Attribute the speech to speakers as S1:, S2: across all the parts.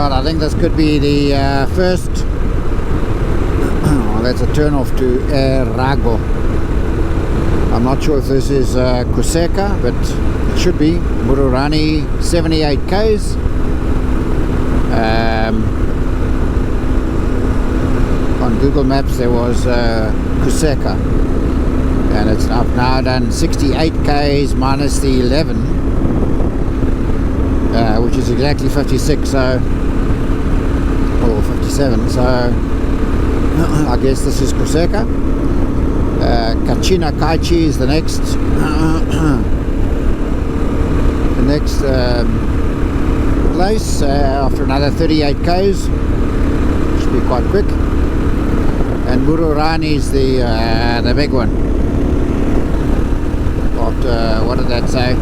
S1: God, I think this could be the first. Oh, that's a turn off to Erago. I'm not sure if this is Kuseka, but it should be. Mururani, 78 Ks. On Google Maps there was Kuseka, and it's I've now done 68 Ks minus the 11, which is exactly 56, so, or 57, so I guess this is Kuseka. Katjinakatji is the next place after another 38 Ks. Should be quite quick. And Mururani is the big one. But what did that say?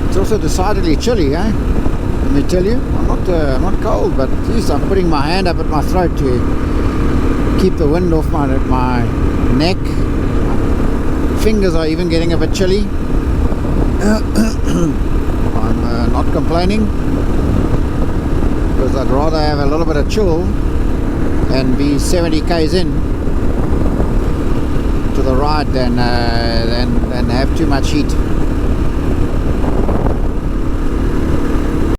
S1: It's also decidedly chilly, eh? Let me tell you, I'm not cold, but at least I'm putting my hand up at my throat to keep the wind off my neck. Fingers are even getting a bit chilly. I'm not complaining, because I'd rather have a little bit of chill and be 70 Ks in to the ride than have too much heat.